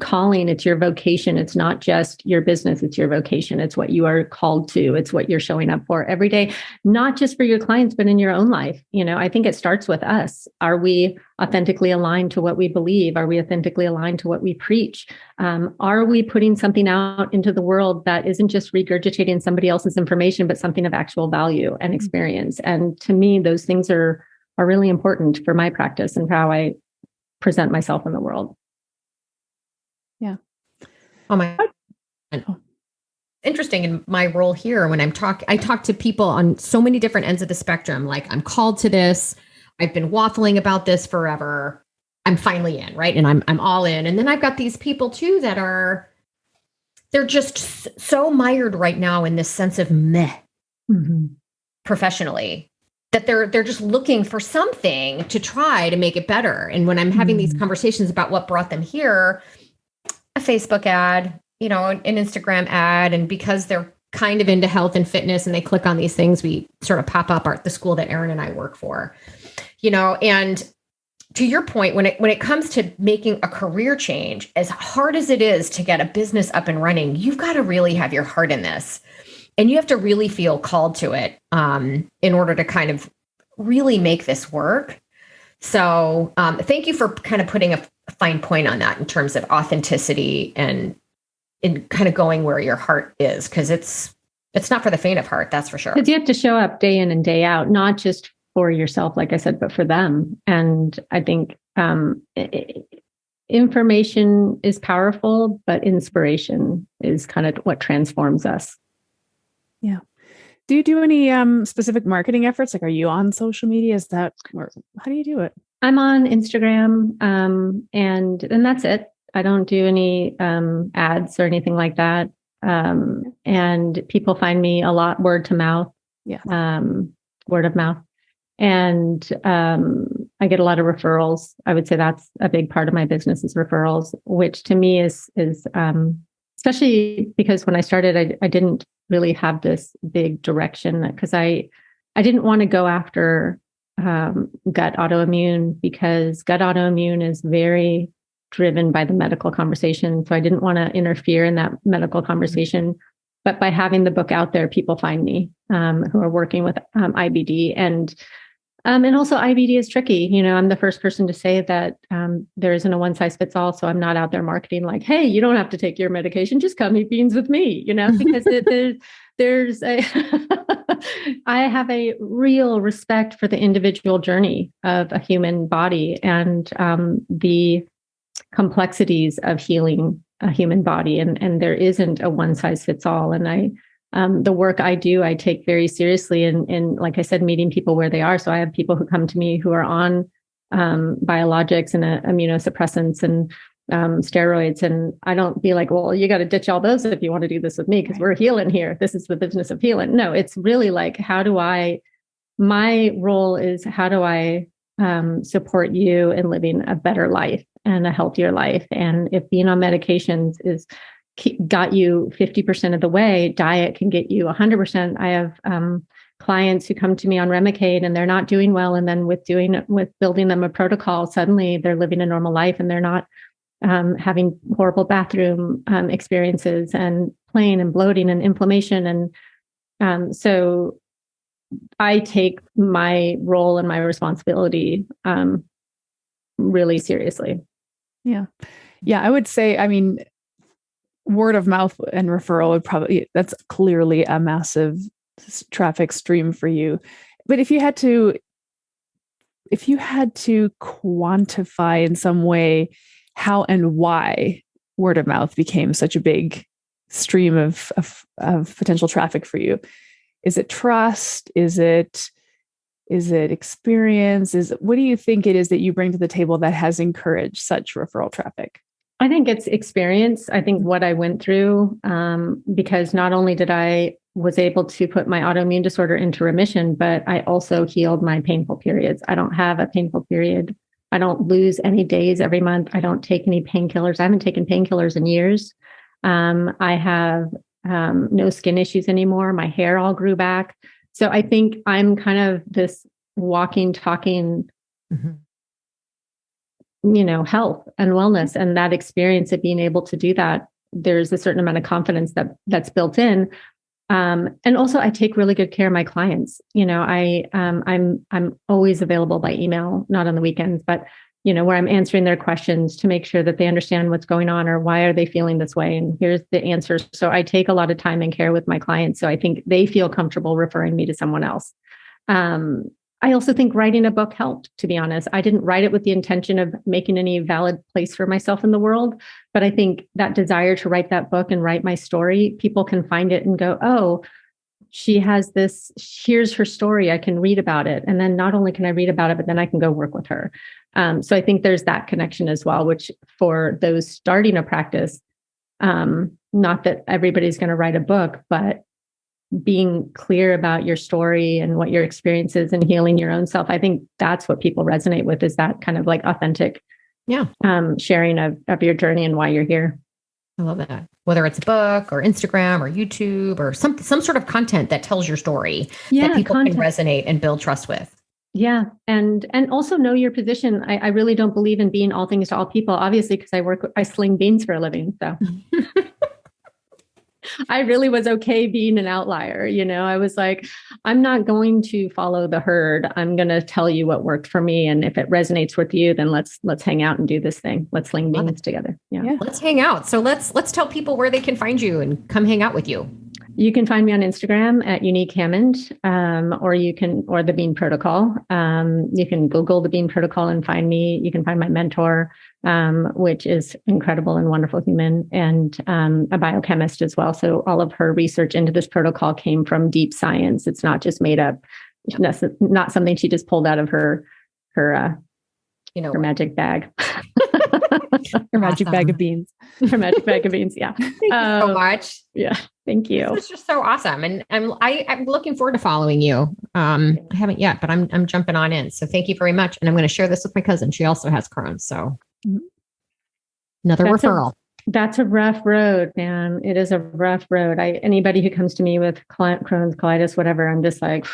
calling. It's your vocation. It's not just your business. It's your vocation. It's what you are called to. It's what you're showing up for every day, not just for your clients, but in your own life. I think it starts with us. Are we authentically aligned to what we believe? Are we authentically aligned to what we preach? Are we putting something out into the world that isn't just regurgitating somebody else's information, but something of actual value and experience? And to me, those things are really important for my practice and how I present myself in the world. Yeah. Oh my God. Interesting in my role here when I talk to people on so many different ends of the spectrum. Like, I'm called to this. I've been waffling about this forever. I'm finally in, right? And I'm all in. And then I've got these people too that they're just so mired right now in this sense of meh professionally, that they're just looking for something to try to make it better. And when I'm having these conversations about what brought them here, a Facebook ad, an Instagram ad. And because they're kind of into health and fitness and they click on these things, we sort of pop up at the school that Erin and I work for, and to your point, when it comes to making a career change, as hard as it is to get a business up and running, you've got to really have your heart in this, and you have to really feel called to it in order to kind of really make this work. So thank you for kind of putting a fine point on that in terms of authenticity and in kind of going where your heart is, because it's not for the faint of heart, that's for sure. Because you have to show up day in and day out, not just for yourself, like I said, but for them. And I think information is powerful, but inspiration is kind of what transforms us. Yeah. Do you do any specific marketing efforts? Like, are you on social media? Or how do you do it? I'm on Instagram, and that's it. I don't do any ads or anything like that. And people find me a lot word to mouth. Yeah. Word of mouth. And I get a lot of referrals. I would say that's a big part of my business is referrals, which to me is especially because when I started, I didn't really have this big direction, because I didn't want to go after gut autoimmune, because gut autoimmune is very driven by the medical conversation. So I didn't want to interfere in that medical conversation. But by having the book out there, people find me who are working with IBD. And also IBD is tricky. I'm the first person to say that there isn't a one size fits all. So I'm not out there marketing like, hey, you don't have to take your medication. Just come eat beans with me, because there's I have a real respect for the individual journey of a human body and the complexities of healing a human body. And there isn't a one size fits all. And the work I do, I take very seriously in, like I said, meeting people where they are. So I have people who come to me who are on biologics and immunosuppressants and steroids. And I don't be like, well, you got to ditch all those if you want to do this with me, because we're healing here. This is the business of healing. No, it's really like, my role is how do I support you in living a better life and a healthier life? And if being on medications got you 50% of the way, diet can get you 100%. I have clients who come to me on Remicade and they're not doing well. And then with building them a protocol, suddenly they're living a normal life and they're not having horrible bathroom experiences and pain and bloating and inflammation. And so I take my role and my responsibility really seriously. Yeah. Yeah. I would say, word of mouth and referral that's clearly a massive traffic stream for you. But if you had to quantify in some way how and why word of mouth became such a big stream of potential traffic for you, is it trust? Is it experience? What do you think it is that you bring to the table that has encouraged such referral traffic? I think it's experience. I think what I went through, because not only was able to put my autoimmune disorder into remission, but I also healed my painful periods. I don't have a painful period. I don't lose any days every month. I don't take any painkillers. I haven't taken painkillers in years. I have no skin issues anymore. My hair all grew back. So I think I'm kind of this walking, talking, health and wellness, and that experience of being able to do that. There's a certain amount of confidence that's built in. And also I take really good care of my clients. I'm always available by email, not on the weekends, but where I'm answering their questions to make sure that they understand what's going on or why are they feeling this way. And here's the answers. So I take a lot of time and care with my clients. So I think they feel comfortable referring me to someone else. I also think writing a book helped, to be honest. I didn't write it with the intention of making any valid place for myself in the world. But I think that desire to write that book and write my story, people can find it and go, oh, she has this, here's her story. I can read about it. And then not only can I read about it, but then I can go work with her. So I think there's that connection as well, which for those starting a practice, not that everybody's going to write a book, but being clear about your story and what your experience is and healing your own self. I think that's what people resonate with, is that kind of like authentic sharing of your journey and why you're here. I love that. Whether it's a book or Instagram or YouTube or some sort of content that tells your story that people can resonate and build trust with. Yeah. And also know your position. I really don't believe in being all things to all people, obviously, because I sling beans for a living. So I really was okay being an outlier. I was like, I'm not going to follow the herd. I'm going to tell you what worked for me. And if it resonates with you, then let's hang out and do this thing. Let's sling beans together. Yeah. Let's hang out. So let's tell people where they can find you and come hang out with you. You can find me on Instagram at Unique Hammond, or the Bean Protocol. You can Google the Bean Protocol and find me. You can find my mentor, which is incredible and wonderful human, and a biochemist as well. So all of her research into this protocol came from deep science. It's not just made up, not something she just pulled out of her magic bag. Her magic bag of beans. Her magic bag of beans. Yeah. Thank you so much. Yeah. Thank you. This is just so awesome. And I'm looking forward to following you. I haven't yet, but I'm jumping on in. So thank you very much. And I'm going to share this with my cousin. She also has Crohn's. So another referral. That's a rough road, man. It is a rough road. Anybody who comes to me with Crohn's, colitis, whatever, I'm just like,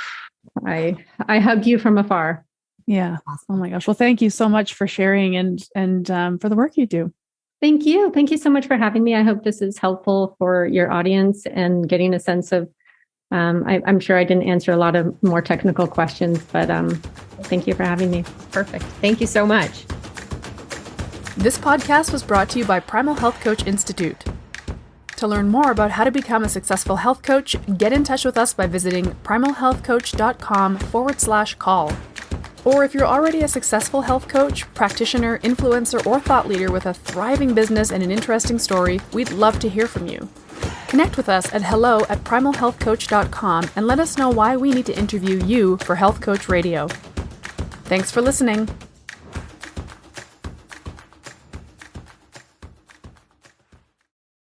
I hug you from afar. Yeah. Oh my gosh. Well, thank you so much for sharing and for the work you do. Thank you. Thank you so much for having me. I hope this is helpful for your audience and getting a sense of, I'm sure I didn't answer a lot of more technical questions, but thank you for having me. Perfect. Thank you so much. This podcast was brought to you by Primal Health Coach Institute. To learn more about how to become a successful health coach, get in touch with us by visiting primalhealthcoach.com/call. Or if you're already a successful health coach, practitioner, influencer, or thought leader with a thriving business and an interesting story, we'd love to hear from you. Connect with us at hello@primalhealthcoach.com and let us know why we need to interview you for Health Coach Radio. Thanks for listening.